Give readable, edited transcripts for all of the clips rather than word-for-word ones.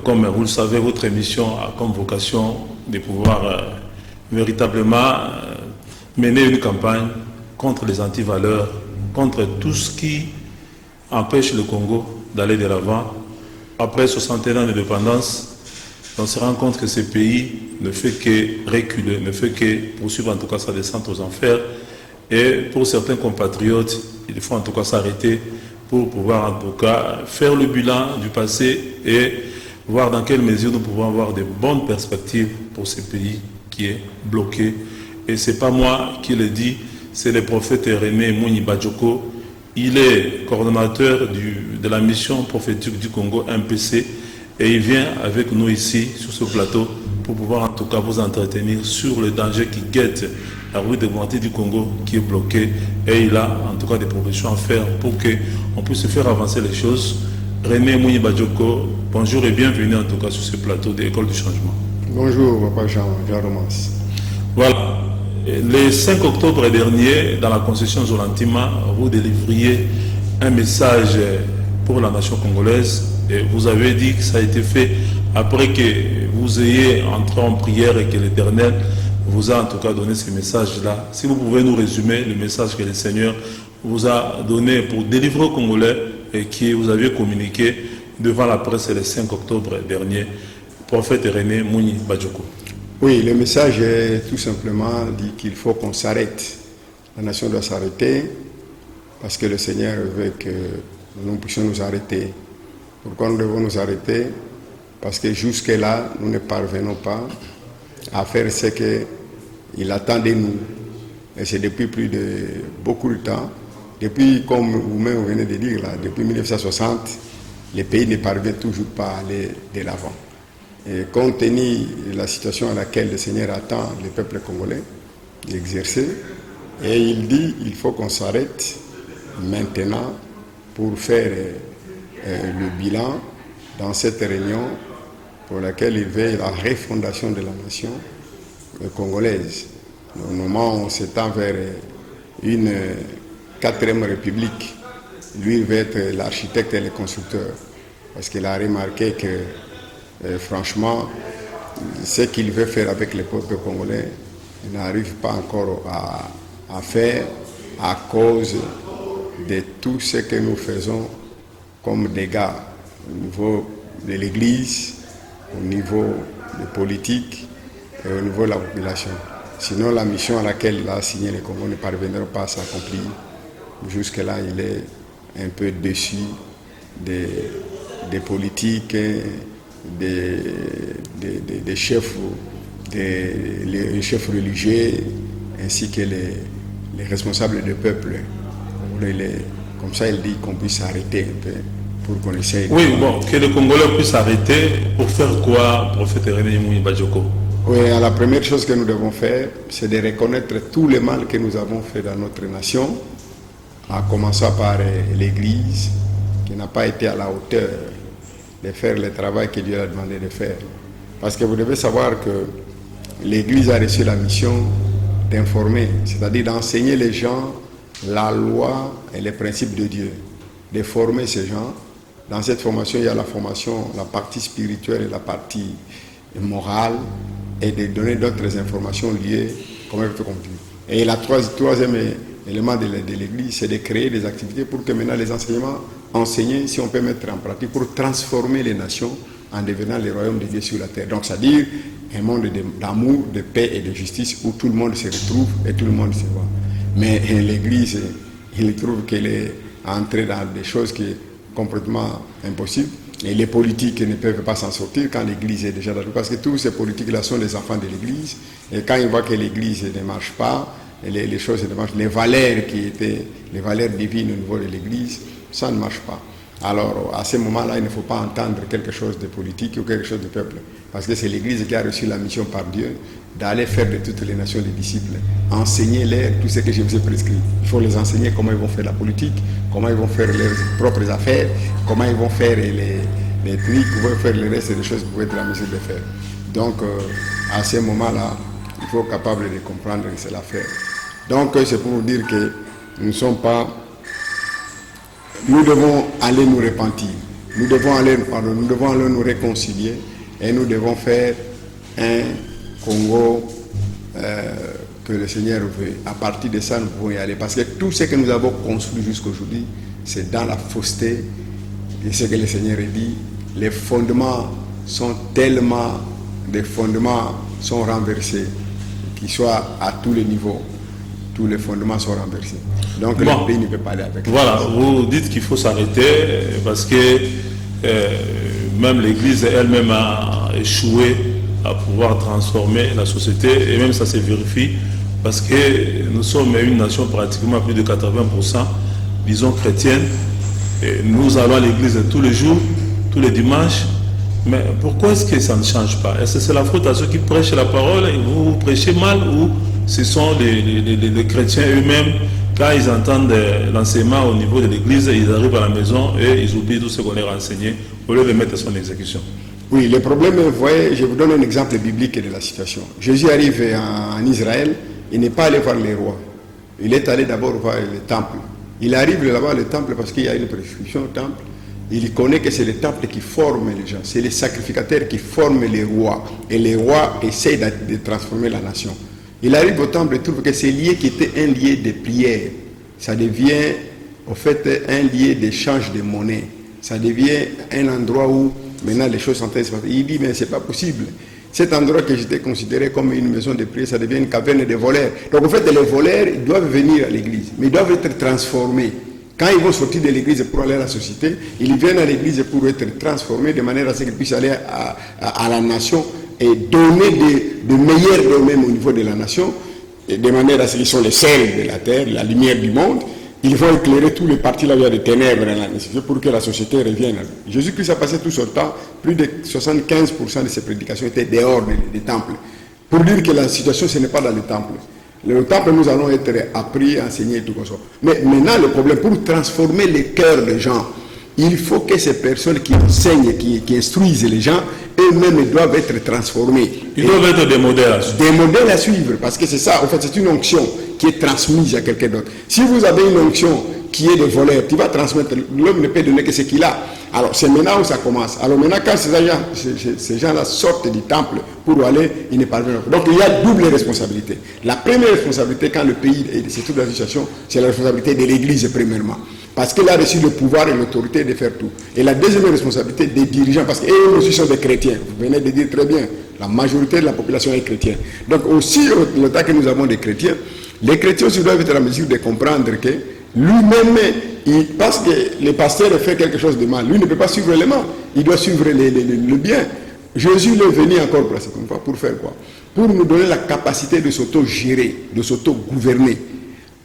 Comme vous le savez, votre émission a comme vocation de pouvoir véritablement mener une campagne contre les antivaleurs, contre tout ce qui empêche le Congo d'aller de l'avant. Après 61 ans d'indépendance, on se rend compte que ce pays ne fait que reculer, ne fait que poursuivre en tout cas sa descente aux enfers. Et pour certains compatriotes, il faut en tout cas s'arrêter pour pouvoir en tout cas faire le bilan du passé et voir dans quelle mesure nous pouvons avoir de bonnes perspectives pour ce pays qui est bloqué. Et ce n'est pas moi qui le dis, c'est le prophète René Mouni Badjoko. Il est coordonnateur de la mission prophétique du Congo, MPC, et il vient avec nous ici, sur ce plateau, pour pouvoir en tout cas vous entretenir sur le danger qui guette la route de moitié du Congo qui est bloquée. Et il a en tout cas des propositions à faire pour qu'on puisse faire avancer les choses. René Mouni Badjoko, bonjour et bienvenue en tout cas sur ce plateau de l'École du Changement. Bonjour, papa Jean Romance. Voilà. Le 5 octobre dernier, dans la concession Zolantima, vous délivriez un message pour la nation congolaise et vous avez dit que ça a été fait après que vous ayez entré en prière et que l'Éternel vous a en tout cas donné ce message-là. Si vous pouvez nous résumer le message que le Seigneur vous a donné pour délivrer aux Congolais et que vous aviez communiqué devant la presse le 5 octobre dernier, prophète René Mouni Badjoko. Oui, le message est tout simplement dit qu'il faut qu'on s'arrête. La nation doit s'arrêter parce que le Seigneur veut que nous puissions nous arrêter. Pourquoi nous devons nous arrêter? Parce que jusque-là, nous ne parvenons pas à faire ce qu'il attend de nous. Et c'est depuis beaucoup de temps. Depuis, comme vous-même venez de dire, là, depuis 1960, le pays ne parvient toujours pas à aller de l'avant. Et compte tenu de la situation à laquelle le Seigneur attend le peuple congolais d'exercer, et il dit qu'il faut qu'on s'arrête maintenant pour faire le bilan dans cette réunion pour laquelle il veille la refondation de la nation congolaise. Normalement, on s'étend vers une 4e république. Lui, il veut être l'architecte et le constructeur parce qu'il a remarqué que franchement, ce qu'il veut faire avec le peuple congolais, il n'arrive pas encore à faire à cause de tout ce que nous faisons comme dégâts au niveau de l'Église, au niveau de politique et au niveau de la population. Sinon, la mission à laquelle il a signé le Congo ne parviendra pas à s'accomplir. Jusque-là, il est un peu déçu des politiques, des chefs, les chefs religieux ainsi que les responsables du peuple. Comme ça, il dit qu'on puisse s'arrêter un peu pour qu'on essaye. Oui, bon, que le Congolais puisse s'arrêter pour faire quoi, prophète René Mouni Badjoko? Oui, la première chose que nous devons faire, c'est de reconnaître tout le mal que nous avons fait dans notre nation, en commençant par l'Église, qui n'a pas été à la hauteur de faire le travail que Dieu a demandé de faire. Parce que vous devez savoir que l'Église a reçu la mission d'informer, c'est-à-dire d'enseigner les gens la loi et les principes de Dieu, de former ces gens. Dans cette formation, il y a la formation, la partie spirituelle et la partie morale, et de donner d'autres informations liées, comment il faut comprendre. Et le troisième élément de l'Église, c'est de créer des activités pour que maintenant les enseignements enseignés, si on peut mettre en pratique, pour transformer les nations en devenant les royaumes de Dieu sur la terre. Donc, c'est-à-dire un monde d'amour, de paix et de justice où tout le monde se retrouve et tout le monde se voit. Mais l'Église, il trouve qu'elle est entrée dans des choses qui sont complètement impossibles. Et les politiques ne peuvent pas s'en sortir quand l'Église est déjà là. Parce que tous ces politiques-là sont des enfants de l'Église. Et quand ils voient que l'Église ne marche pas, et les choses ne marchent pas, les valeurs qui étaient les valeurs divines au niveau de l'Église, ça ne marche pas. Alors, à ce moment-là, il ne faut pas entendre quelque chose de politique ou quelque chose de peuple. Parce que c'est l'Église qui a reçu la mission par Dieu d'aller faire de toutes les nations des disciples. Enseigner-leur tout ce que je vous ai prescrit. Il faut les enseigner comment ils vont faire la politique, comment ils vont faire leurs propres affaires, comment ils vont faire les trucs, comment faire le reste des choses que vous êtes en mesure de faire. Donc, à ce moment-là, il faut être capable de comprendre que c'est l'affaire. Donc, c'est pour vous dire que nous ne sommes pas... Nous devons aller nous repentir. nous devons aller nous réconcilier et nous devons faire un Congo que le Seigneur veut. À partir de ça, nous pouvons y aller. Parce que tout ce que nous avons construit jusqu'aujourd'hui, c'est dans la fausseté. Et ce que le Seigneur a dit, les fondements sont tellement, des fondements sont renversés, qu'ils soient à tous les niveaux. Tous les fondements sont renversés. Donc le pays ne peut pas aller avec. Voilà, vous dites qu'il faut s'arrêter parce que même l'Église elle-même a échoué à pouvoir transformer la société, et même ça se vérifie parce que nous sommes une nation pratiquement plus de 80%, disons chrétienne, et nous allons à l'église tous les jours, tous les dimanches, mais pourquoi est-ce que ça ne change pas? Est-ce que c'est la faute à ceux qui prêchent la parole et vous prêchez mal, ou ce sont les chrétiens eux-mêmes, quand ils entendent l'enseignement au niveau de l'église, ils arrivent à la maison et ils oublient tout ce qu'on leur a enseigné au lieu de mettre son exécution? Oui, le problème, vous voyez, je vous donne un exemple biblique de la situation. Jésus arrive en Israël, il n'est pas allé voir les rois. Il est allé d'abord voir le temple. Il arrive là-bas le temple parce qu'il y a une prescription au temple. Il connaît que c'est le temple qui forme les gens. C'est les sacrificateurs qui forment les rois. Et les rois essayent de transformer la nation. Il arrive au temple et trouve que ce lieu qui était un lieu de prière, ça devient, au fait, un lieu d'échange de monnaie. Ça devient un endroit où maintenant les choses sont en train de se passer. Il dit, mais c'est pas possible. Cet endroit que j'étais considéré comme une maison de prière, ça devient une caverne de voleurs. Donc en fait, les voleurs, ils doivent venir à l'église, mais ils doivent être transformés. Quand ils vont sortir de l'église pour aller à la société, ils viennent à l'église pour être transformés de manière à ce qu'ils puissent aller à la nation et donner de meilleurs d'eux-mêmes au niveau de la nation, et de manière à ce qu'ils sont les sels de la terre, la lumière du monde. Ils vont éclairer tous les partis là où il y a des ténèbres pour que la société revienne. Jésus-Christ a passé tout son temps, plus de 75% de ses prédications étaient dehors des temples. Pour dire que la situation, ce n'est pas dans les temples. Le temple, nous allons être appris, enseignés et tout comme ça. Mais maintenant, le problème, pour transformer les cœurs des gens, il faut que ces personnes qui enseignent, qui instruisent les gens, eux-mêmes doivent être transformés. Ils doivent être des modèles à suivre. Des modèles à suivre, parce que c'est ça, en fait, c'est une onction qui est transmise à quelqu'un d'autre. Si vous avez une onction qui est de voleur, qui va transmettre, l'homme ne peut donner que ce qu'il a. Alors c'est maintenant où ça commence. Alors maintenant, quand ces gens-là sortent du temple pour aller, ils ne parviennent pas. Donc il y a double responsabilité. La première responsabilité, quand le pays c'est toute la situation, c'est la responsabilité de l'Église premièrement. Parce qu'elle a reçu le pouvoir et l'autorité de faire tout. Et la deuxième responsabilité des dirigeants, parce qu'eux aussi sont des chrétiens. Vous venez de dire très bien, la majorité de la population est chrétienne. Donc aussi, le temps que nous avons des chrétiens, les chrétiens aussi doivent être en mesure de comprendre que lui-même, parce que le pasteur fait quelque chose de mal, lui ne peut pas suivre le mal, il doit suivre le bien. Jésus est venu encore pour faire quoi? Pour nous donner la capacité de s'auto-gérer, de s'auto-gouverner,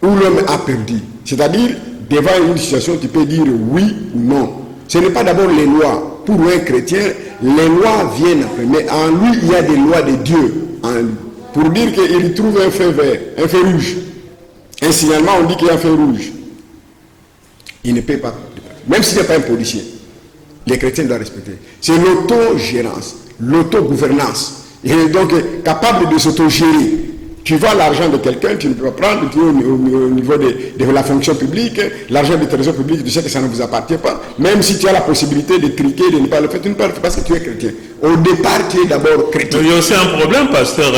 où l'homme a perdu. C'est-à-dire, devant une situation, tu peux dire oui ou non. Ce n'est pas d'abord les lois. Pour un chrétien, les lois viennent après. Mais en lui, il y a des lois de Dieu. Pour dire qu'il trouve un feu vert, un feu rouge. Un signalement, on dit qu'il y a un feu rouge. Il ne peut pas. Même s'il n'est pas un policier, les chrétiens doivent respecter. C'est l'autogérance, l'autogouvernance. Il est donc capable de s'autogérer. Tu vois l'argent de quelqu'un, tu ne peux pas prendre, tu es au niveau de la fonction publique, l'argent du trésor public, tu sais que ça ne vous appartient pas. Même si tu as la possibilité de triquer, de ne pas le faire, tu ne peux pas le faire parce que tu es chrétien. Au départ, tu es d'abord chrétien. Il y a aussi un problème, pasteur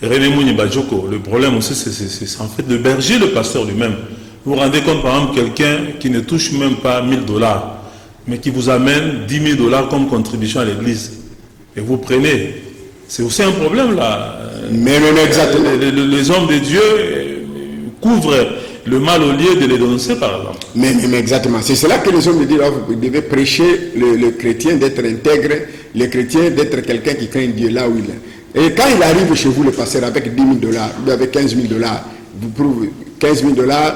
René Mouni Badjoko. Le problème aussi, c'est en fait le berger, le pasteur lui-même. Vous vous rendez compte, par exemple, quelqu'un qui ne touche même pas $1000, mais qui vous amène $10,000 comme contribution à l'église. Et vous prenez. C'est aussi un problème là. Mais non, exactement. Les hommes de Dieu couvrent le mal au lieu de les dénoncer, par exemple. Mais exactement. C'est cela que les hommes de Dieu devaient prêcher le chrétien d'être intègre, le chrétien d'être quelqu'un qui craint Dieu là où il est. Et quand il arrive chez vous, le pasteur, avec $10,000, ou avec $15,000, vous prouvez $15,000,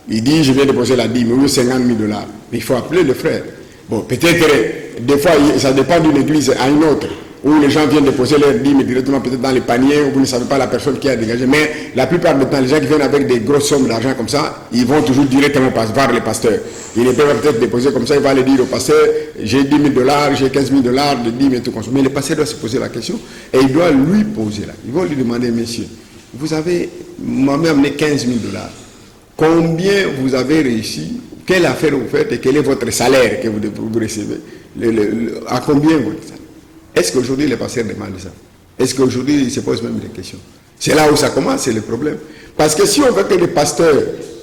il dit je viens déposer la dîme, ou $50,000. Il faut appeler le frère. Bon, peut-être, des fois, ça dépend d'une église à une autre, où les gens viennent déposer leur dîme directement peut-être dans les paniers, où vous ne savez pas la personne qui a dégagé. Mais la plupart du temps, les gens qui viennent avec des grosses sommes d'argent comme ça, ils vont toujours directement voir les pasteurs. Ils ne peuvent peut-être déposer comme ça, il va aller dire au pasteur, j'ai $10,000, j'ai $15,000 de dîme et tout comme ça. Mais le pasteur doit se poser la question, et il doit lui poser là. Ils vont lui demander, monsieur, vous m'avez amené $15,000. Combien vous avez réussi, quelle affaire vous faites et quel est votre salaire que vous recevez, à combien votre salaire. Est-ce qu'aujourd'hui les pasteurs demandent ça? Est-ce qu'aujourd'hui ils se posent même des questions? C'est là où ça commence, c'est le problème. Parce que si on veut que le pasteur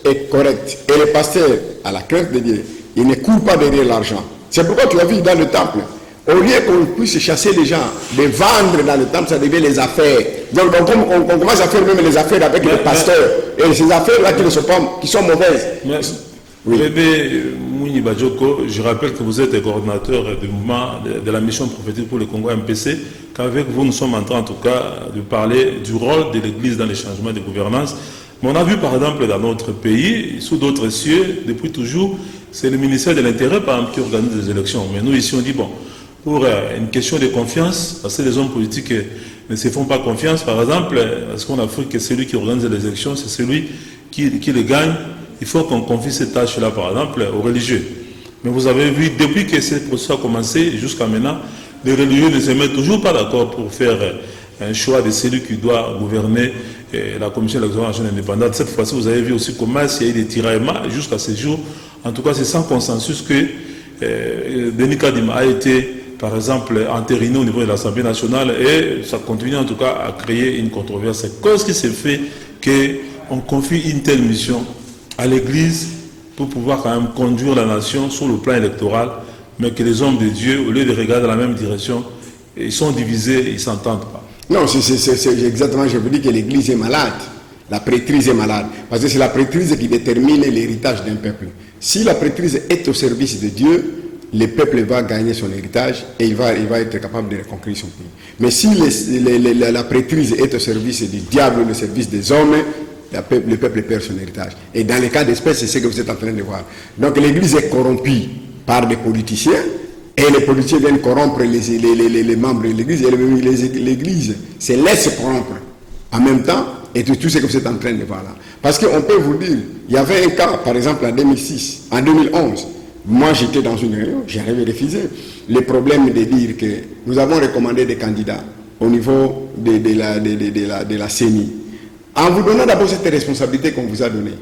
est correct, et le pasteur a la crainte de Dieu, il ne court pas derrière l'argent. C'est pourquoi tu as vu dans le temple, au lieu qu'on puisse chasser les gens, de vendre dans le temple, ça devient les affaires. Donc on commence à faire même les affaires avec les pasteurs. Et ces affaires-là qui sont mauvaises. Bébé Mouni Badjoko, je rappelle que vous êtes coordinateur du mouvement de la mission prophétique pour le Congo MPC, qu'avec vous nous sommes en train en tout cas de parler du rôle de l'Église dans les changements de gouvernance. Mais on a vu par exemple dans notre pays, sous d'autres cieux, depuis toujours, c'est le ministère de l'Intérieur par exemple qui organise les élections. Mais nous ici on dit bon, pour une question de confiance, parce que les hommes politiques ne se font pas confiance, par exemple, parce qu'on a fait que celui qui organise les élections, c'est celui qui les gagne. Il faut qu'on confie ces tâches-là, par exemple, aux religieux. Mais vous avez vu, depuis que ce processus a commencé jusqu'à maintenant, les religieux ne se mettent toujours pas d'accord pour faire un choix de celui qui doit gouverner la commission d'élection nationale indépendante. Cette fois-ci, vous avez vu aussi comment il y a eu des tiraillements jusqu'à ce jour. En tout cas, c'est sans consensus que Denis Kadima a été, par exemple, entériné au niveau de l'Assemblée nationale et ça continue en tout cas à créer une controverse. Qu'est-ce qui s'est fait qu'on confie une telle mission à l'Église pour pouvoir quand même conduire la nation sur le plan électoral, mais que les hommes de Dieu, au lieu de regarder dans la même direction, ils sont divisés, ils ne s'entendent pas. Non, c'est exactement, je vous dis que l'Église est malade, la prêtrise est malade, parce que c'est la prêtrise qui détermine l'héritage d'un peuple. Si la prêtrise est au service de Dieu, le peuple va gagner son héritage et il va être capable de reconquérir son pays. Mais si la prêtrise est au service du diable, au service des hommes, le peuple perd son héritage. Et dans les cas d'espèce, c'est ce que vous êtes en train de voir. Donc l'église est corrompue par des politiciens, et les politiciens viennent corrompre les membres de l'église, et l'église se laisse corrompre en même temps, et tout ce que vous êtes en train de voir là. Parce qu'on peut vous dire, il y avait un cas, par exemple en 2006, en 2011, moi j'étais dans une réunion, j'avais refusé le problème de dire que nous avons recommandé des candidats au niveau de la CENI. En vous donnant d'abord cette responsabilité qu'on vous a donnée,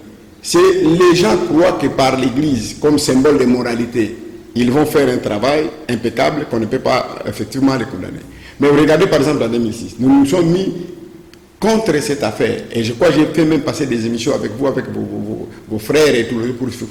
les gens croient que par l'Église, comme symbole de moralité, ils vont faire un travail impeccable qu'on ne peut pas effectivement les condamner. Mais regardez par exemple en 2006, nous nous sommes mis contre cette affaire. Et je crois que j'ai fait même passer des émissions avec vous, avec vos frères et tout,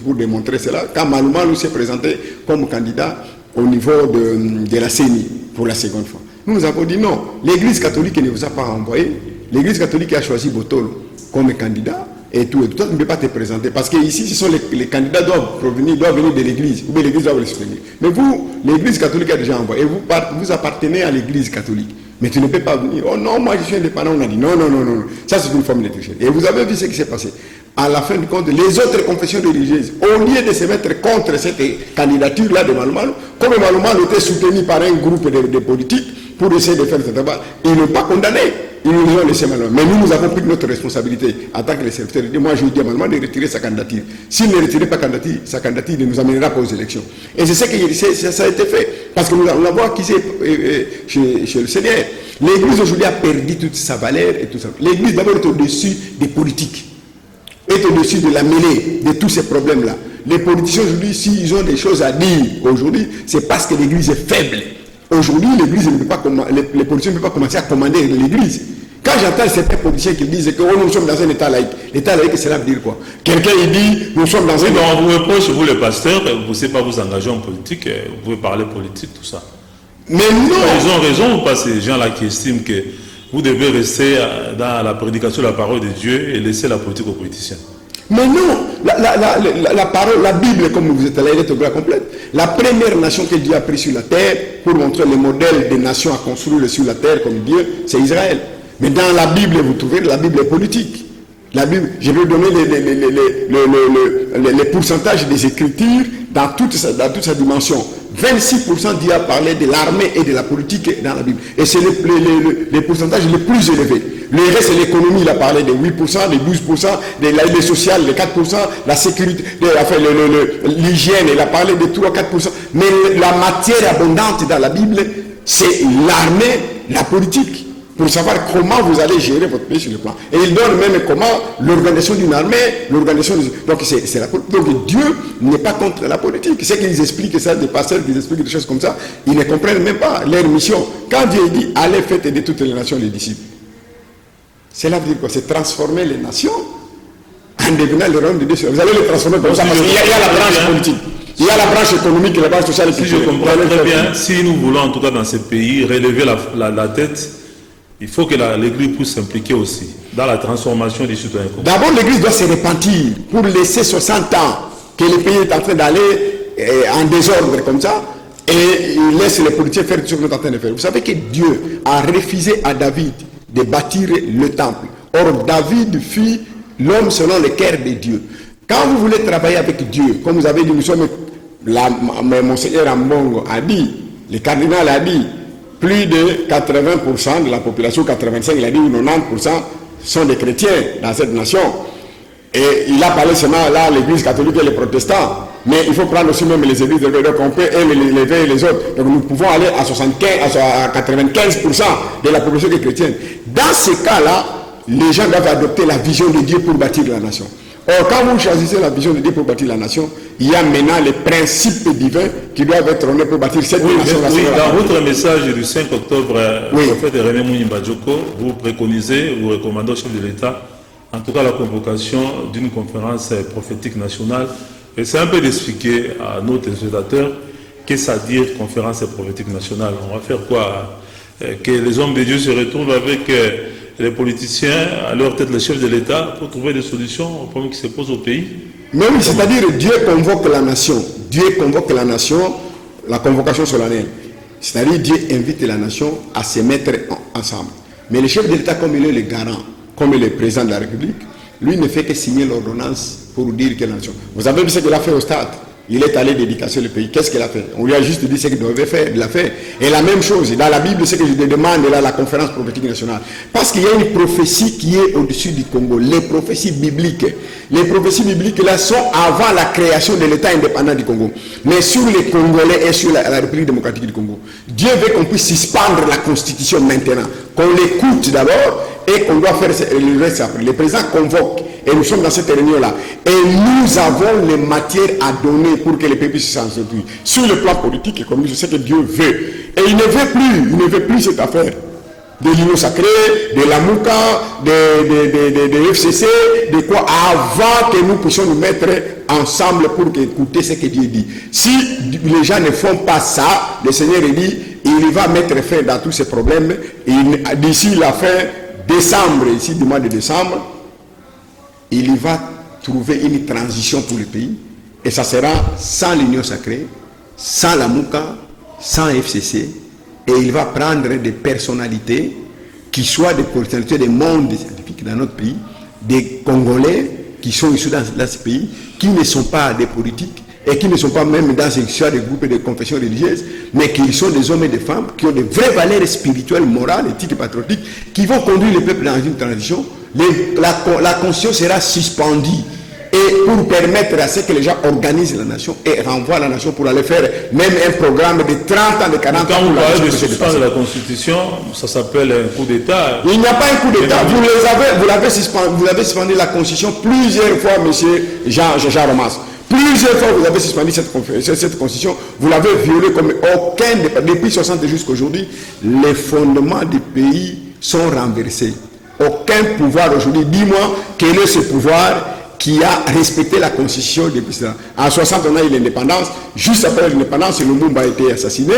pour démontrer cela. Quand Malouma nous s'est présenté comme candidat au niveau de la CENI pour la seconde fois. Nous avons dit non, l'Église catholique ne vous a pas envoyé. L'Église catholique a choisi Botolo comme candidat et tout. Toi, tu ne peux pas te présenter parce que ici, ce sont les candidats doivent venir de l'Église, ou bien l'Église doit les soutenir. Mais vous, l'Église catholique a déjà envoyé, et vous appartenez à l'Église catholique. Mais tu ne peux pas venir. Oh non, moi je suis indépendant. On a dit non. Ça, c'est une forme de tricherie. Et vous avez vu ce qui s'est passé. À la fin du compte, les autres confessions religieuses, au lieu de se mettre contre cette candidature-là de Maloumalo, comme Maloumalo était soutenu par un groupe de politiques pour essayer de faire ce travail, ils n'ont pas condamné. Ils nous ont laissé Maloumalo. Mais nous avons pris notre responsabilité en tant que les serviteurs. Moi, je dis à Maloumalo de retirer sa candidature. S'il ne retirait pas sa candidature, il ne nous amènera pas aux élections. Et c'est ça que ça a été fait. Parce que nous l'avons acquis chez le Seigneur. L'Église aujourd'hui a perdu toute sa valeur et tout ça. L'Église d'abord est au-dessus des politiques. Est au-dessus de la mêlée, de tous ces problèmes-là. Les politiciens aujourd'hui, s'ils ont des choses à dire aujourd'hui, c'est parce que l'Église est faible. Aujourd'hui, l'Église ne peut pas, les politiciens ne peuvent pas commencer à commander l'Église. Quand j'entends certains politiciens qui disent que nous sommes dans un état laïque, l'état laïque, cela veut dire quoi? Quelqu'un il dit nous sommes dans un. Non, on vous reproche, vous les pasteurs, vous ne savez pas vous engager en politique, vous pouvez parler politique, tout ça. Mais non! Ils ont raison ou pas ces gens-là qui estiment que vous devez rester dans la prédication de la parole de Dieu et laisser la politique aux politiciens? Mais non, la parole, la Bible, comme vous êtes là, elle est au grand complète. La première nation que Dieu a prise sur la terre pour montrer le modèle des nations à construire sur la terre comme Dieu, c'est Israël. Mais dans la Bible, vous trouvez la Bible est politique. La Bible, je vais donner les pourcentages des Écritures dans toute sa dimension. 26% Dieu a parlé de l'armée et de la politique dans la Bible. Et c'est les pourcentages les plus élevés. Le reste, c'est l'économie, il a parlé de 8%, de 12%, de l'aide sociale, de 4%, la sécurité, l'hygiène, il a parlé de 3-4%. Mais la matière abondante dans la Bible, c'est l'armée, la politique. pour savoir comment vous allez gérer votre pays sur le plan. Et il donne même comment l'organisation d'une armée, l'organisation... Donc, c'est la politique. Donc, Dieu n'est pas contre la politique. C'est qu'ils expliquent ça, des pasteurs qui expliquent des choses comme ça, ils ne comprennent même pas leur mission. Quand Dieu dit, allez, faites aider toutes les nations, les disciples, cela veut dire quoi? C'est transformer les nations en devenant le royaume de Dieu. Vous allez les transformer comme ça, parce qu'il y a la branche politique. Il y a la branche économique et la branche sociale. Si je comprends très bien, si nous voulons en tout cas dans ces pays relever la tête, il faut que l'Église puisse s'impliquer aussi dans la transformation des citoyens. D'abord, l'Église doit se repentir pour laisser 60 ans que le pays est en train d'aller en désordre comme ça, et il laisse les politiciens faire tout ce qu'ils sont en train de faire. Vous savez que Dieu a refusé à David de bâtir le temple. Or, David fut l'homme selon le cœur de Dieu. Quand vous voulez travailler avec Dieu, comme vous avez dit, nous sommes, Monseigneur Ambongo a dit, le cardinal a dit, plus de 80% de la population, 85%, il a dit 90% sont des chrétiens dans cette nation. Et il a parlé seulement là, l'église catholique et les protestants. Mais il faut prendre aussi même les églises de donc on peut élever les autres. Donc nous pouvons aller à 95% de la population qui est chrétienne. Dans ces cas-là, les gens doivent adopter la vision de Dieu pour bâtir la nation. Or, quand vous choisissez la vision de Dieu pour bâtir la nation, il y a maintenant les principes divins qui doivent être honnêtes pour bâtir cette nation. Oui, dans votre message du 5 octobre, le prophète René Mounimbadjoko, vous préconisez, vous recommandez au chef de l'État, en tout cas la convocation d'une conférence prophétique nationale. Et c'est un peu d'expliquer à nos téléspectateurs qu'est-ce à dire conférence prophétique nationale. On va faire quoi? Que les hommes de Dieu se retrouvent avec les politiciens, à leur tête les chefs de l'État, pour trouver des solutions aux problèmes qui se posent au pays. Mais oui, c'est-à-dire Dieu convoque la nation. Dieu convoque la nation, la convocation solennelle. C'est-à-dire Dieu invite la nation à se mettre ensemble. Mais le chef de l'État, comme il est le garant, comme il est le président de la République, lui ne fait que signer l'ordonnance pour dire que la nation... Vous avez vu ce qu'il a fait au stade. Il est allé dédicacer le pays. Qu'est-ce qu'il a fait? On lui a juste dit ce qu'il devait faire. Il l'a fait. Et la même chose, dans la Bible, ce que je demande là, la conférence prophétique nationale. Parce qu'il y a une prophétie qui est au-dessus du Congo. Les prophéties bibliques. Les prophéties bibliques là sont avant la création de l'État indépendant du Congo. Mais sur les Congolais et sur la République démocratique du Congo. Dieu veut qu'on puisse suspendre la Constitution maintenant. Qu'on l'écoute d'abord et qu'on doit faire le reste après. Le président convoque. Et nous sommes dans cette réunion-là. Et nous avons les matières à donner pour que les pays puissent s'en sortir. Sur le plan politique et économique, je sais que Dieu veut. Et il ne veut plus cette affaire de l'union sacrée, de la Mouka, de FCC, de quoi, avant que nous puissions nous mettre ensemble pour écouter ce que Dieu dit. Si les gens ne font pas ça, le Seigneur dit, il va mettre fin dans tous ces problèmes. D'ici la fin décembre, ici du mois de décembre, il va trouver une transition pour le pays, et ça sera sans l'union sacrée, sans la Mouka, sans FCC, et il va prendre des personnalités qui soient des personnalités des mondes scientifiques dans notre pays, des Congolais qui sont issus dans ce pays, qui ne sont pas des politiques, et qui ne sont pas même dans ces histoires de groupes et de confessions religieuses, mais qui sont des hommes et des femmes qui ont de vraies valeurs spirituelles, morales, éthiques et patriotiques, qui vont conduire le peuple dans une transition. La Constitution sera suspendue, et pour permettre à ce que les gens organisent la nation et renvoient la nation pour aller faire même un programme de 30 ans, de 40 ans. Quand vous parlez de suspendre la Constitution, ça s'appelle un coup d'État. Il n'y a pas un coup d'État. Vous avez suspendu la Constitution plusieurs fois, monsieur Jean Romas. Plusieurs fois, vous avez suspendu cette Constitution. Vous l'avez violée comme aucun... Depuis 60 jusqu'à aujourd'hui, les fondements du pays sont renversés. Aucun pouvoir aujourd'hui, dis-moi, quel est ce pouvoir qui a respecté la Constitution depuis cela. En 60, on a eu l'indépendance. Juste après l'indépendance, Lumumba a été assassiné.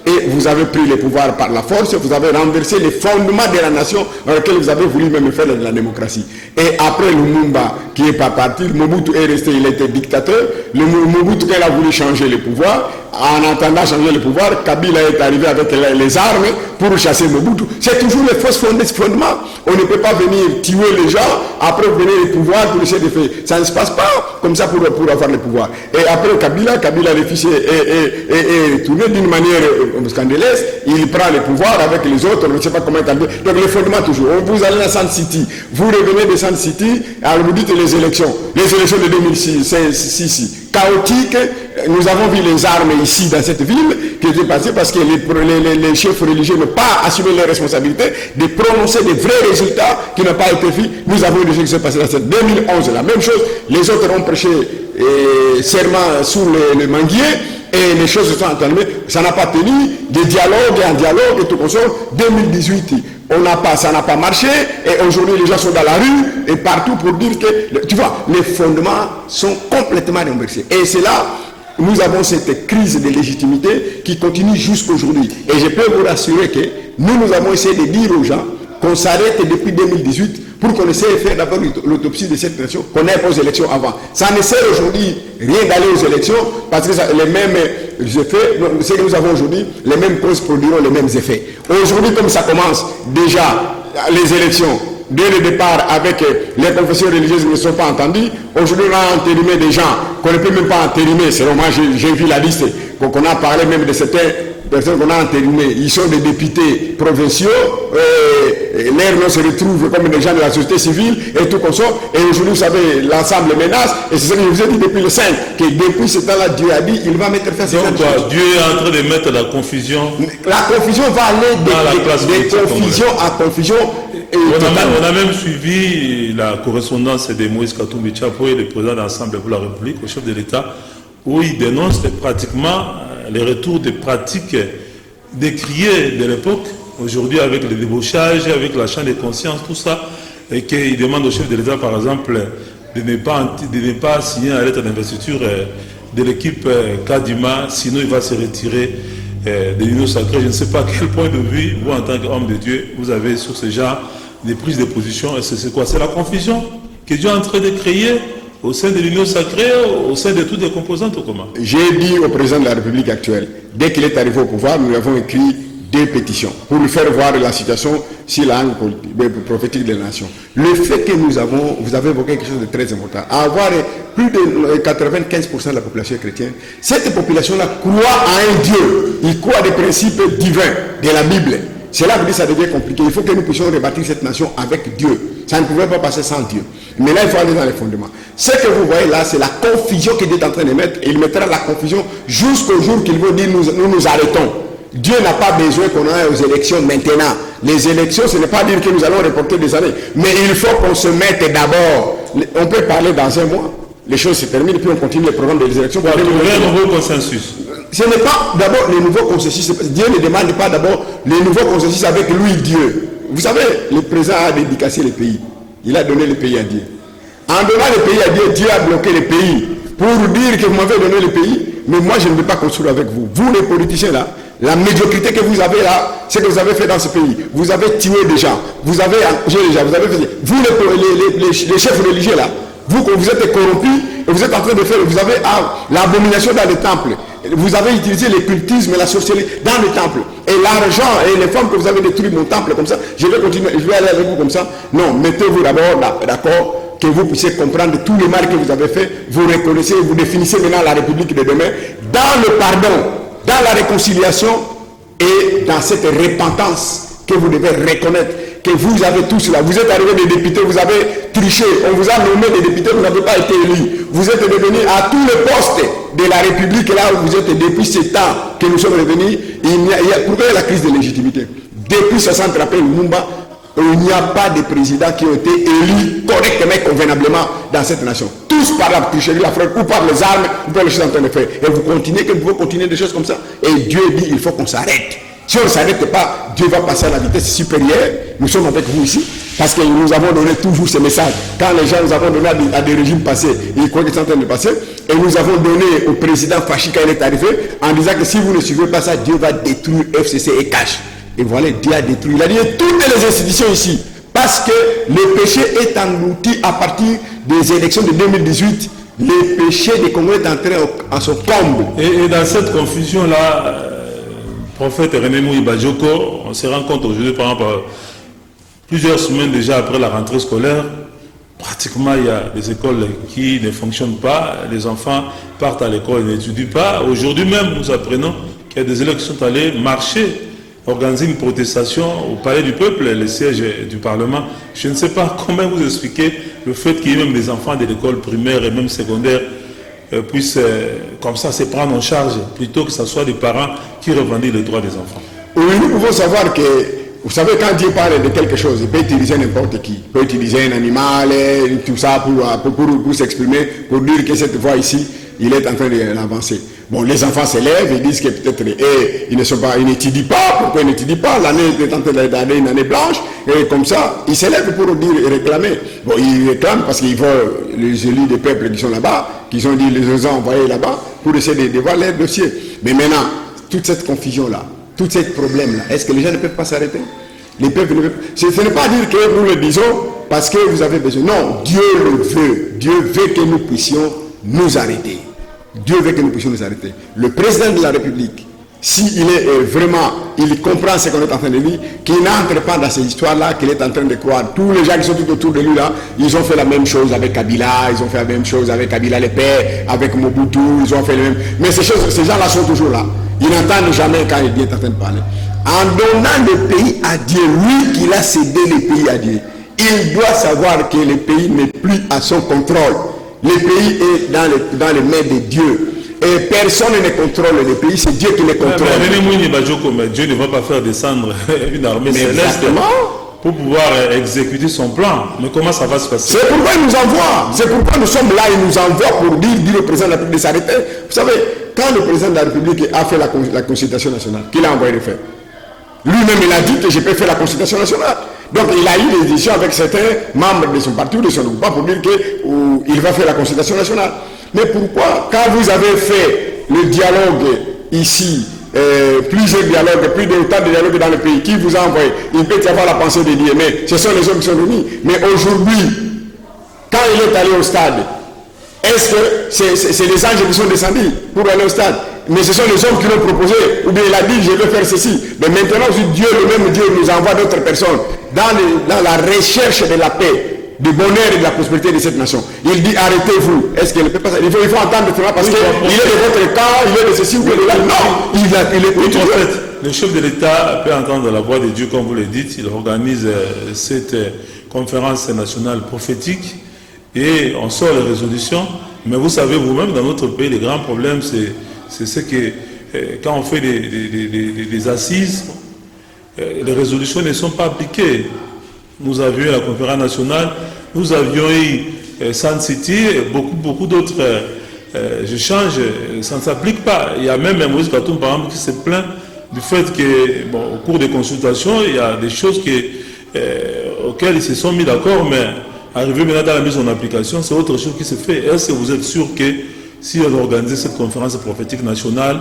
Et vous avez pris le pouvoir par la force. Vous avez renversé les fondements de la nation dans lesquels vous avez voulu même faire de la démocratie. Et après Lumumba, qui n'est pas parti, Mobutu est resté, il était dictateur. Mobutu, quand il a voulu changer le pouvoir, en attendant changer le pouvoir, Kabila est arrivé avec les armes pour chasser Mobutu. C'est toujours les fausses fondements. On ne peut pas venir tuer les gens, après venir le pouvoir pour essayer de faire. Ça ne se passe pas comme ça pour avoir le pouvoir. Et après Kabila, le fils est retourné d'une manière scandaleuse, il prend le pouvoir avec les autres, on ne sait pas comment établir. Donc les fondements toujours. Vous allez à Sand City, vous revenez de Sand City, alors vous dites les élections de 2006, chaotiques. Nous avons vu les armes ici dans cette ville qui étaient passées parce que les chefs religieux n'ont pas assumé les responsabilités de prononcer des vrais résultats qui n'ont pas été faits. Nous avons eu des choses qui sont passées dans cette 2011, la même chose. Les autres ont prêché serment sous le manguier et les choses se sont entamées. Ça n'a pas tenu, des dialogues et un dialogue et tout comme ça. 2018, ça n'a pas marché et aujourd'hui les gens sont dans la rue et partout pour dire que, tu vois, les fondements sont complètement renversés. Et c'est là nous avons cette crise de légitimité qui continue jusqu'aujourd'hui. Et je peux vous rassurer que nous avons essayé de dire aux gens qu'on s'arrête depuis 2018 pour qu'on essaie de faire d'abord l'autopsie de cette nation, qu'on n'ait pas aux élections avant. Ça ne sert aujourd'hui rien d'aller aux élections parce que les mêmes effets, ce que nous avons aujourd'hui, les mêmes causes produiront les mêmes effets. Aujourd'hui, comme ça commence déjà les élections, dès le départ avec les confessions religieuses ne sont pas entendues. Aujourd'hui, on a entérimé des gens qu'on ne peut même pas entérimer. C'est moi, j'ai vu la liste, qu'on a parlé même de certaines personnes qu'on a entérimées. Ils sont des députés provinciaux, l'air non se retrouve comme des gens de la société civile et tout comme ça. Et aujourd'hui, vous savez, l'ensemble menace. Et c'est ce que je vous ai dit depuis le 5, que depuis ce temps-là, Dieu a dit, il va mettre fin à ces choses. Dieu est en train de mettre la confusion. La confusion va aller de confusion à confusion. On a même suivi la correspondance de Moïse Katumbi Tchapo, le président de l'Assemblée pour la République, le chef de l'État, où il dénonce pratiquement les retours des pratiques décriées de l'époque, aujourd'hui avec le débauchage, avec l'achat de conscience, tout ça, et qu'il demande au chef de l'État, par exemple, de ne pas signer la lettre d'investiture de l'équipe Kadima, sinon il va se retirer de l'Union sacrée. Je ne sais pas quel point de vue, vous en tant qu'homme de Dieu, vous avez sur ce genre de prise de position. Et c'est quoi? C'est la confusion que Dieu est en train de créer au sein de l'Union sacrée, au sein de toutes les composantes, ou comment? J'ai dit au président de la République actuelle, dès qu'il est arrivé au pouvoir, nous avons écrit 2 pétitions pour lui faire voir la situation sur la langue prophétique de la nation. Le fait que vous avez évoqué quelque chose de très important, avoir plus de 95% de la population chrétienne, cette population-là croit à un Dieu, il croit à des principes divins de la Bible. C'est là que ça devient compliqué. Il faut que nous puissions rebâtir cette nation avec Dieu. Ça ne pouvait pas passer sans Dieu. Mais là, il faut aller dans les fondements. Ce que vous voyez là, c'est la confusion qu'il est en train de mettre. Et il mettra la confusion jusqu'au jour qu'il veut dire nous arrêtons. Dieu n'a pas besoin qu'on aille aux élections maintenant. Les élections, ce n'est pas dire que nous allons reporter des années. Mais il faut qu'on se mette d'abord. On peut parler dans un mois. Les choses se terminent, puis on continue les programmes des élections. Pour trouver un nouveau consensus. Ce n'est pas d'abord le nouveau consensus. Dieu ne demande pas d'abord le nouveau consensus avec lui, Dieu. Vous savez, le président a dédicacé le pays. Il a donné le pays à Dieu. En donnant le pays à Dieu, Dieu a bloqué le pays pour dire que vous m'avez donné le pays, mais moi je ne vais pas construire avec vous. Vous les politiciens là, la médiocrité que vous avez là, c'est que vous avez fait dans ce pays. Vous avez tué des gens, vous avez engagé des gens, vous avez fait... Vous les chefs religieux là, vous êtes corrompus et vous êtes en train de faire, vous avez l'abomination dans les temples. Vous avez utilisé le cultisme et la sorcellerie dans le temple. Et l'argent et les femmes que vous avez détruit mon temple comme ça, je vais continuer, je vais aller avec vous comme ça. Non, mettez-vous d'abord d'accord, que vous puissiez comprendre tout le mal que vous avez fait. Vous reconnaissez, vous définissez maintenant la République de demain dans le pardon, dans la réconciliation et dans cette repentance que vous devez reconnaître que vous avez tous là. Vous êtes arrivé des députés, vous avez triché, on vous a nommé des députés, vous n'avez pas été élus. Vous êtes devenus à tous les postes de la République, là où vous êtes depuis ce temps que nous sommes revenus. Pourquoi il y a la crise de légitimité? Depuis 60 rappels Lumumba, il n'y a pas de présidents qui ont été élus correctement et convenablement dans cette nation. Tous par la tricherie, la fraude, ou par les armes, ou par les choses en train de faire. Et vous continuez, que vous pouvez continuer des choses comme ça. Et Dieu dit, il faut qu'on s'arrête. Si on ne s'arrête pas, Dieu va passer à la vitesse supérieure. Nous sommes avec vous ici, parce que nous avons donné toujours ces messages. Quand les gens nous avons donné à des régimes passés, ils croient qu'ils sont en train de passer. Et nous avons donné au président Fachi quand il est arrivé, en disant que si vous ne suivez pas ça, Dieu va détruire FCC et Cash. Et voilà, Dieu a détruit. Il a dit toutes les institutions ici. Parce que le péché est un outil à partir des élections de 2018. Le péché des Congolais est entré en son comble. Et dans cette confusion-là, prophète René Mouibajoko, on se rend compte aujourd'hui, par exemple, plusieurs semaines déjà après la rentrée scolaire, pratiquement il y a des écoles qui ne fonctionnent pas, les enfants partent à l'école et n'étudient pas. Aujourd'hui même, nous apprenons il y a des élèves qui sont allés marcher, organiser une protestation au Palais du Peuple, le siège du Parlement. Je ne sais pas comment vous expliquer le fait qu'il y ait même des enfants de l'école primaire et même secondaire puissent comme ça se prendre en charge, plutôt que ce soit des parents qui revendiquent les droits des enfants. Oui, nous pouvons savoir que, vous savez, quand Dieu parle de quelque chose, il peut utiliser n'importe qui. Il peut utiliser un animal, tout ça pour s'exprimer, pour dire que cette fois ici, il est en train d'avancer. Bon, les enfants s'élèvent, ils disent que peut-être ils n'étudient pas. Pourquoi ils n'étudient pas? L'année est en train d'aller une année blanche, et comme ça, ils s'élèvent pour dire et réclamer. Bon, ils réclament parce qu'ils voient les élus des peuples qui sont là-bas, qui ont dit les ont envoyés là-bas pour essayer de voir leur dossier. Mais maintenant, toute cette confusion-là, tous ces problèmes-là, est-ce que les gens ne peuvent pas s'arrêter? Les peuples ne peuvent pas. Ce n'est pas dire que nous le disons parce que vous avez besoin. Non, Dieu le veut. Dieu veut que nous puissions nous arrêter. Dieu veut que nous puissions nous arrêter. Le président de la République, s'il est vraiment, il comprend ce qu'on est en train de dire, qu'il n'entre pas dans ces histoires-là, qu'il est en train de croire. Tous les gens qui sont tout autour de lui là, ils ont fait la même chose avec Kabila, ils ont fait la même chose avec Kabila le père, avec Mobutu, ils ont fait le même. Mais ces gens-là sont toujours là. Ils n'entendent jamais quand il est en train de parler. En donnant le pays à Dieu, lui qui a cédé le pays à Dieu, il doit savoir que le pays n'est plus à son contrôle. Le pays est dans les mains de Dieu. Et personne ne contrôle le pays, c'est Dieu qui le contrôle. Mais Dieu ne va pas faire descendre une armée céleste pour pouvoir exécuter son plan. Mais comment ça va se passer? C'est pourquoi il nous envoie. C'est pourquoi nous sommes là, il nous envoie pour dire au président de la République de s'arrêter. Vous savez, quand le président de la République a fait la consultation nationale, qu'il a envoyé de faire, lui-même il a dit que je peux faire la consultation nationale. Donc il a eu des décisions avec certains membres de son parti ou de son groupe pour dire qu'il va faire la consultation nationale. Mais pourquoi, quand vous avez fait le dialogue ici, plusieurs dialogues, plus d'autant de dialogues dans le pays, qui vous a envoyé, il peut y avoir la pensée de Dieu, mais ce sont les hommes qui sont venus. Mais aujourd'hui, quand il est allé au stade, est-ce que c'est les anges qui sont descendus pour aller au stade? Mais ce sont les hommes qui l'ont proposé, ou bien il a dit je vais faire ceci. Mais maintenant, Dieu, le même Dieu, nous envoie d'autres personnes dans la recherche de la paix, du bonheur et de la prospérité de cette nation. Il dit arrêtez-vous. Est-ce qu'il ne peut pas ça? Il faut entendre cela parce qu'il est de votre camp, il est de ceci ou de là. Non, il est tout. En fait, le chef de l'État peut entendre la voix de Dieu, comme vous le dites. Il organise cette conférence nationale prophétique et on sort les résolutions. Mais vous savez vous-même, dans notre pays, le grand problème, c'est ce que quand on fait des assises, les résolutions ne sont pas appliquées. Nous avions eu la conférence nationale, nous avions eu Sun City, et beaucoup d'autres échanges, ça ne s'applique pas. Il y a même Moïse Katoum, par exemple, qui se plaint du fait que, au cours des consultations, il y a des choses auxquelles ils se sont mis d'accord, mais arrivé maintenant dans la mise en application, c'est autre chose qui se fait. Est-ce que vous êtes sûr que si on organise cette conférence prophétique nationale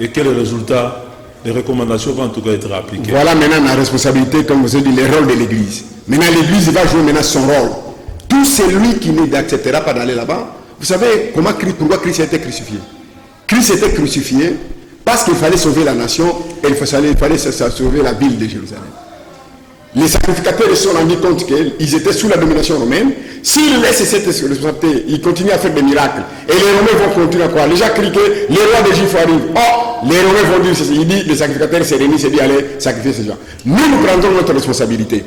et quel est le résultat, les recommandations vont en tout cas être appliquées? Voilà maintenant la responsabilité, comme vous avez dit, le rôle de l'Église. Maintenant l'Église va jouer maintenant son rôle. Tout celui qui n'acceptera pas d'aller là-bas, vous savez pourquoi Christ a été crucifié? Christ était crucifié parce qu'il fallait sauver la nation et il fallait sauver la ville de Jérusalem. Les sacrificateurs se sont rendus compte qu'ils étaient sous la domination romaine. S'ils laissent cette responsabilité, ils continuent à faire des miracles. Et les Romains vont continuer à croire. Les gens crient que les rois des Juifs arrivent. Oh, les Romains vont dire ceci. Il dit, les sacrificateurs se réunissent et disent, allez, sacrifier ces gens. Nous prendrons notre responsabilité.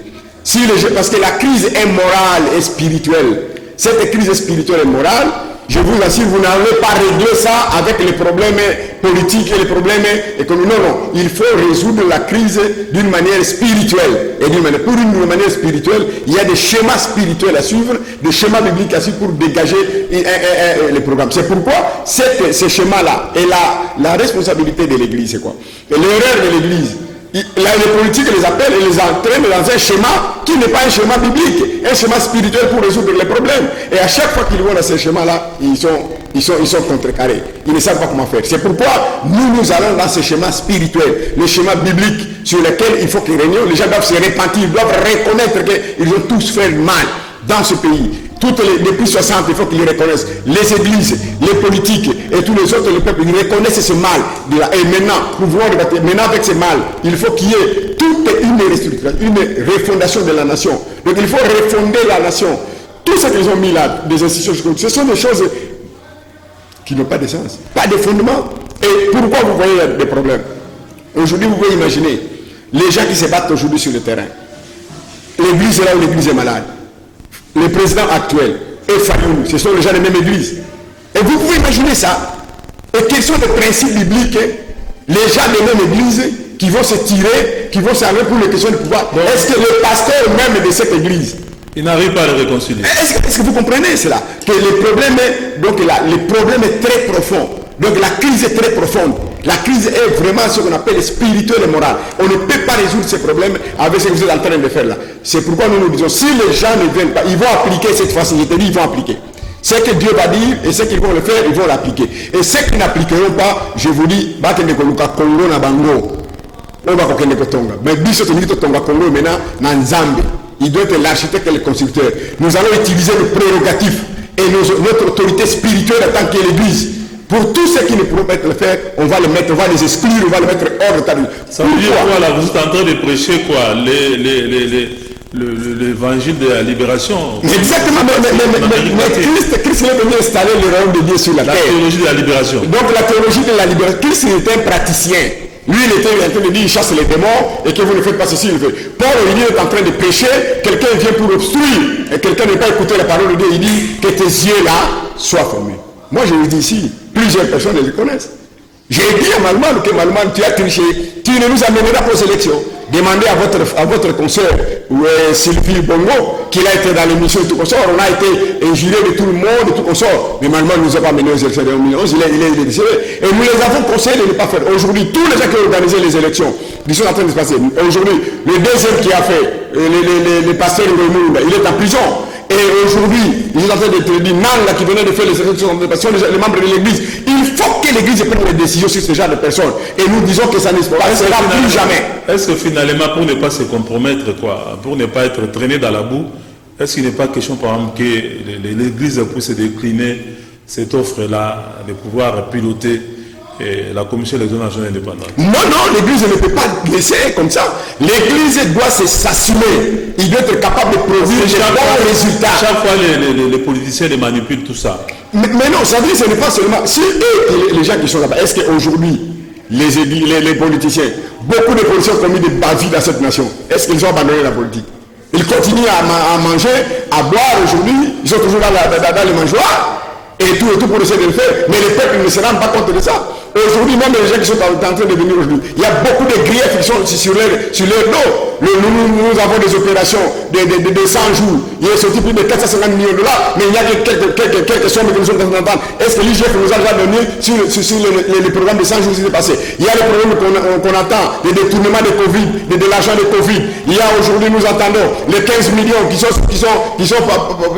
Parce que la crise est morale et spirituelle. Cette crise spirituelle et morale, je vous assure, vous n'allez pas régler ça avec les problèmes politiques et les problèmes économiques. Non, il faut résoudre la crise d'une manière spirituelle. Et pour une manière spirituelle, il y a des schémas spirituels à suivre, des schémas bibliques à suivre pour dégager les programmes. C'est pourquoi ces schémas-là et la responsabilité de l'Église, c'est quoi? Et l'erreur de l'Église, les politiques les appellent et les entraînent dans un schéma qui n'est pas un schéma biblique, un schéma spirituel pour résoudre les problèmes. Et à chaque fois qu'ils vont dans ce schéma-là, ils sont contrecarrés. Ils ne savent pas comment faire. C'est pourquoi nous allons dans ce schéma spirituel, le schéma biblique sur lequel il faut qu'ils régnent. Les gens doivent se repentir, ils doivent reconnaître qu'ils ont tous fait mal dans ce pays. Depuis 60, il faut qu'ils reconnaissent. Les églises, les politiques et tous les autres, les peuples, ils reconnaissent ce mal. Et maintenant, nous voulons rebattre. Maintenant, avec ce mal, il faut qu'il y ait toute une restructuration, une refondation de la nation. Donc, il faut refonder la nation. Tout ce qu'ils ont mis là, des institutions, ce sont des choses qui n'ont pas de sens, pas de fondement. Et pourquoi vous voyez des problèmes? Aujourd'hui, vous pouvez imaginer les gens qui se battent aujourd'hui sur le terrain. L'église est là où l'église est malade. Le président actuel et Fayoum, ce sont les gens des mêmes églises. Et vous pouvez imaginer ça. Et quels sont les principes bibliques? Les gens des mêmes églises qui vont se tirer, qui vont s'armer pour les questions de pouvoir. Est-ce que le pasteur même de cette église, il n'arrive pas à le réconcilier? Est-ce que vous comprenez cela? Que le problème est très profond. Donc la crise est très profonde. La crise est vraiment ce qu'on appelle spirituel et moral. On ne peut pas résoudre ces problèmes avec ce que vous êtes en train de faire là. C'est pourquoi nous disons, si les gens ne viennent pas, ils vont appliquer cette fois-ci. Je te dis, ils vont appliquer. Ce que Dieu va dire et ce qu'ils vont le faire, ils vont l'appliquer. Et ceux qui n'appliqueront pas, je vous dis, Congo na bango. On va Tonga. Mais Biso Tonga Congo maintenant, dans Zambie. Il doit être l'architecte et le constructeur. Nous allons utiliser le prérogatif et notre autorité spirituelle en tant que l'Église. Pour tous ceux qui ne pourront pas le faire, on va les mettre, on va les exclure, on va les mettre hors de ta vie. Ça veut dire quoi là? Vous êtes en train de prêcher quoi? L'évangile de la libération. Exactement, mais Christ est venu installer le royaume de Dieu sur la terre. La théologie de la libération. Donc la théologie de la libération, Christ était un praticien. Lui, il était en train de dire, il chasse les démons et que vous ne faites pas ceci, il le fait. Paul, il est en train de prêcher, quelqu'un vient pour obstruire et quelqu'un n'est pas écouté la parole de Dieu, il dit que tes yeux là soient fermés. Moi, je le dis ici, plusieurs personnes les connaissent. J'ai dit à Malman que Malman, tu as triché, tu ne nous amèneras pas aux élections. Demandez à votre conseil, Sylvie Bongo, qu'il a été dans l'émission et tout consort, on a été injuré de tout le monde et tout consort. Mais Malman ne nous a pas menés aux élections de 2011, il est décédé. Et nous les avons conseillé de ne pas faire. Aujourd'hui, tous les gens qui ont organisé les élections, ils sont en train de se passer. Aujourd'hui, le deuxième qui a fait, le pasteur Ngoïmounda, il est en prison. Et aujourd'hui, ils sont en train de te dire, Nanga qui venait de faire les élections, les membres de l'église. Il faut que l'église prenne des décisions sur ce genre de personnes. Et nous disons que ça ne sera plus jamais. Est-ce que finalement, pour ne pas se compromettre, quoi, pour ne pas être traîné dans la boue, est-ce qu'il n'est pas question, par exemple, que l'église puisse décliner cette offre-là, de pouvoir piloter la commission des zones nationales indépendantes? Non, l'église ne peut pas laisser comme ça. L'église doit s'assumer. Il doit être capable de produire des bons résultats. Chaque fois, les politiciens les manipulent tout ça. Mais non, ça veut dire que ce n'est pas seulement... Si les gens qui sont là-bas, est-ce qu'aujourd'hui, les politiciens, beaucoup de politiciens ont commis des bavures dans cette nation, est-ce qu'ils ont abandonné la politique? Ils continuent à manger, à boire aujourd'hui, ils sont toujours dans les mangeoires. Et tout pour essayer de le faire, mais le peuple ne se rend pas compte de ça. Aujourd'hui, même les gens qui sont en train de venir aujourd'hui, il y a beaucoup de griefs qui sont sur leur dos. Nous avons des opérations de 100 jours. Il est sorti plus de 450 millions de dollars, mais il y a quelques sommes que nous sommes en train d'entendre. Est-ce que l'IGF nous a déjà donné sur les programmes de 100 jours qui s'est passé? Il y a les problèmes qu'on entend, les détournements de Covid, de l'argent de Covid. Il y a aujourd'hui, nous entendons les 15 millions qui sont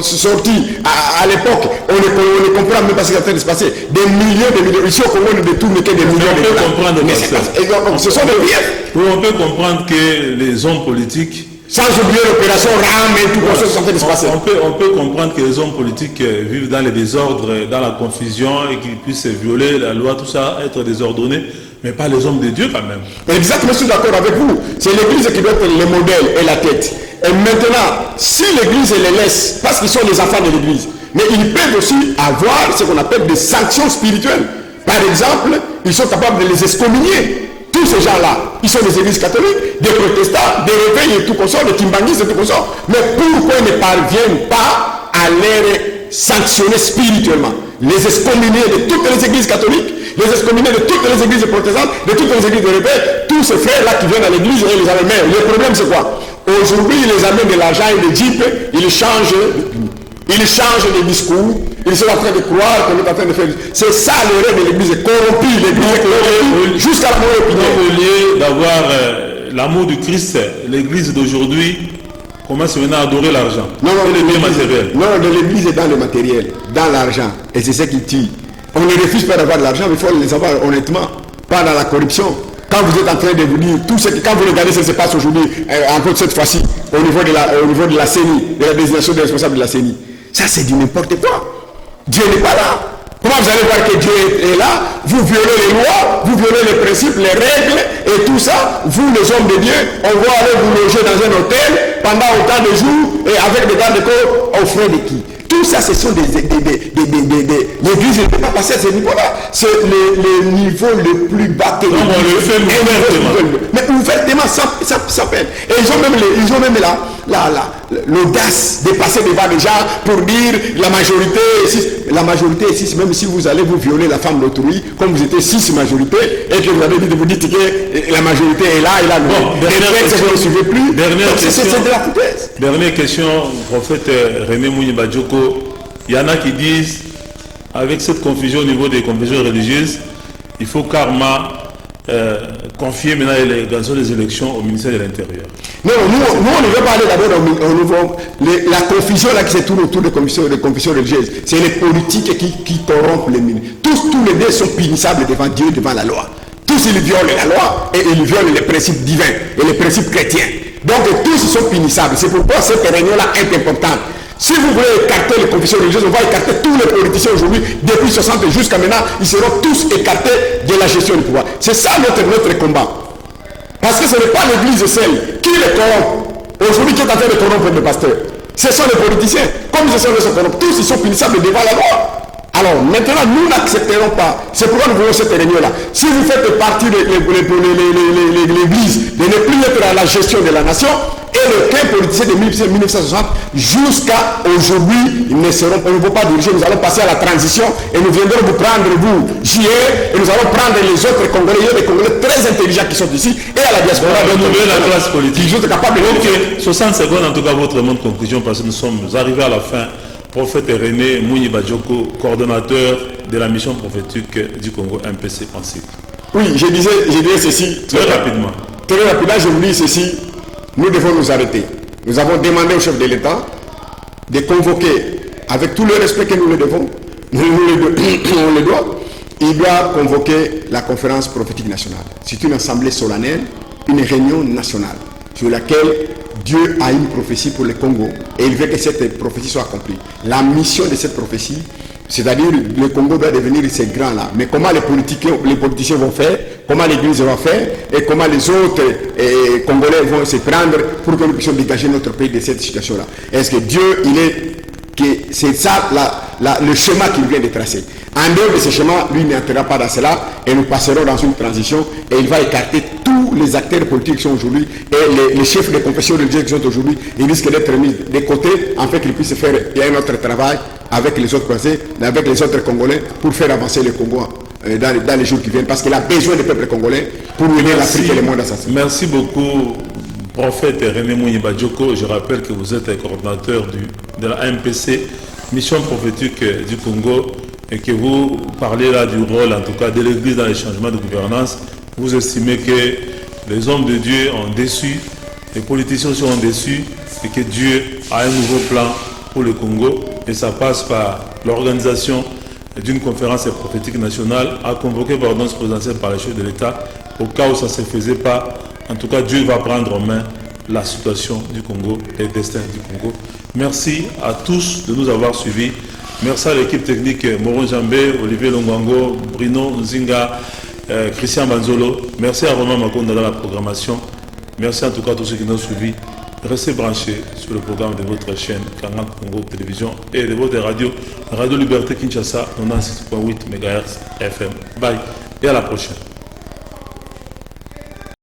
sortis à l'époque. On ne comprend même pas ce qui est en train de se passer. Des millions. Ici au Congo, on ne détourne que des millions de dollars. Ce sont des griefs. Oui, on peut comprendre que les hommes politiques, sans oublier l'opération RAM et tout ça, sont en train de se passer. On peut comprendre que les hommes politiques vivent dans les désordres, dans la confusion et qu'ils puissent violer la loi, tout ça, être désordonnés, mais pas les hommes de Dieu quand même. Exactement, je suis d'accord avec vous. C'est l'église qui doit être le modèle et la tête. Et maintenant, si l'église les laisse, parce qu'ils sont les enfants de l'église, mais ils peuvent aussi avoir ce qu'on appelle des sanctions spirituelles. Par exemple, ils sont capables de les excommunier. Tous ces gens-là, ils sont des églises catholiques, des protestants, des réveils et tout consort, des timbanguistes et tout consort. Mais pourquoi ils ne parviennent pas à les sanctionner spirituellement? Les excommunier de toutes les églises catholiques, les excommunier de toutes les églises protestantes, de toutes les églises de réveil, tous ces frères-là qui viennent à l'église et les amènent. Mais le problème c'est quoi? Aujourd'hui, ils les amènent de l'argent et des jeeps, ils changent de discours, ils sont en train de croire qu'on est en train de faire. C'est ça l'erreur de l'église, corrompue, l'église est corrompue jusqu'à la mauvaise opinion. Au lieu d'avoir l'amour du Christ, l'église d'aujourd'hui commence maintenant à adorer l'argent. Non, de l'église est dans le matériel, dans l'argent, et c'est ce qui tue. On ne refuse pas d'avoir de l'argent, mais il faut les avoir honnêtement, pas dans la corruption. Quand vous êtes en train de vous dire, quand vous regardez ce qui se passe aujourd'hui, encore cette fois-ci, au niveau de la CENI, de la désignation des responsables de la CENI, ça c'est du n'importe quoi. Dieu n'est pas là. Comment vous allez voir que Dieu est là? Vous violez les lois, vous violez les principes, les règles et tout ça. Vous, les hommes de Dieu, on va aller vous loger dans un hôtel pendant autant de jours et avec des gardes de corps aux frais de qui? Tout tout ça, ce sont l'église ne peut pas passer à ce niveau-là. C'est le niveau le plus bas que on le fait ouvertement. Mais ouvertement, sans peine. Et ils ont même l'audace de passer devant les gens pour dire la majorité est 6, même si vous allez vous violer la femme d'autrui, comme vous étiez 6 majorité, et que vous avez dit de vous dire que la majorité est là, et là, Dernière question, prophète René Mouni-Badioko. Il y en a qui disent, avec cette confusion au niveau des confessions religieuses, il faut karma confier maintenant l'organisation des élections au ministère de l'Intérieur. Non, nous on ne veut pas aller d'abord au niveau. La confusion là qui se tourne autour des confessions religieuses, c'est les politiques qui corrompent les ministres. Tous les deux sont punissables devant Dieu, devant la loi. Tous ils violent la loi et ils violent les principes divins et les principes chrétiens. Donc tous ils sont punissables. C'est pourquoi cette réunion-là est importante. Si vous voulez écarter les confessions religieuses, on va écarter tous les politiciens aujourd'hui, depuis 60 jusqu'à maintenant, ils seront tous écartés de la gestion du pouvoir. C'est ça notre combat. Parce que ce n'est pas l'église seule qui les corrompt. Aujourd'hui, qui est en train de corrompre les pasteurs? Ce sont les politiciens. Comme ils sont corrompus, tous ils sont punissables devant la loi. Alors maintenant, nous n'accepterons pas. C'est pourquoi nous voulons cette réunion-là. Si vous faites partie de l'église, de ne plus être à la gestion de la nation, et le politicien de 1960 jusqu'à aujourd'hui, ils ne seront pas, on ne va pas diriger, nous allons passer à la transition et nous viendrons vous prendre, vous, JR, et nous allons prendre les autres Congolais, il y a des Congolais très intelligents qui sont ici, et à la diaspora, la classe politique. Ils sont capables de... 60 secondes en tout cas, votre mot de conclusion, parce que nous sommes arrivés à la fin. Prophète René Mouni-Badioko, coordonnateur de la mission prophétique du Congo MPC Pensif. Oui, je disais ceci très rapidement. Très rapidement, je vous dis ceci. Nous devons nous arrêter. Nous avons demandé au chef de l'État de convoquer, avec tout le respect que nous le devons, on le doit, il doit convoquer la conférence prophétique nationale. C'est une assemblée solennelle, une réunion nationale, sur laquelle Dieu a une prophétie pour le Congo et il veut que cette prophétie soit accomplie. La mission de cette prophétie, c'est-à-dire le Congo doit devenir ces grands-là. Mais comment les politiciens vont faire, comment l'Église va faire et comment les autres Congolais vont se prendre pour que nous puissions dégager notre pays de cette situation-là. Est-ce que Dieu, c'est ça le schéma qu'il vient de tracer. En dehors de ce schéma, lui n'entrera pas dans cela et nous passerons dans une transition et il va écarter tous les acteurs politiques qui sont aujourd'hui et les chefs de confession religieuses qui sont aujourd'hui, ils risquent d'être mis de côté afin qu'ils puissent faire un autre travail avec les autres Français, avec les autres Congolais pour faire avancer le Congo dans les jours qui viennent parce qu'il a besoin des peuples congolais pour unir l'Afrique et le monde assassin. Merci beaucoup, prophète René Mouni-Badioko. Je rappelle que vous êtes coordinateur de la MPC, mission prophétique du Congo, et que vous parlez là du rôle, en tout cas, de l'Église dans les changements de gouvernance. Vous estimez que les hommes de Dieu ont déçu, les politiciens sont déçus, et que Dieu a un nouveau plan pour le Congo, et ça passe par l'organisation d'une conférence prophétique nationale à convoquer par ordonnance présidentielle par les chefs de l'État. Au cas où ça ne se faisait pas, en tout cas, Dieu va prendre en main la situation du Congo et le destin du Congo. Merci à tous de nous avoir suivis. Merci à l'équipe technique Moron Jambé, Olivier Longwango, Bruno Nzinga, Christian Banzolo. Merci à Romain Makonda dans la programmation. Merci en tout cas à tous ceux qui nous ont suivis. Restez branchés sur le programme de votre chaîne 40 Congo Télévision et de votre radio Liberté Kinshasa 96.8 MHz FM. Bye et à la prochaine.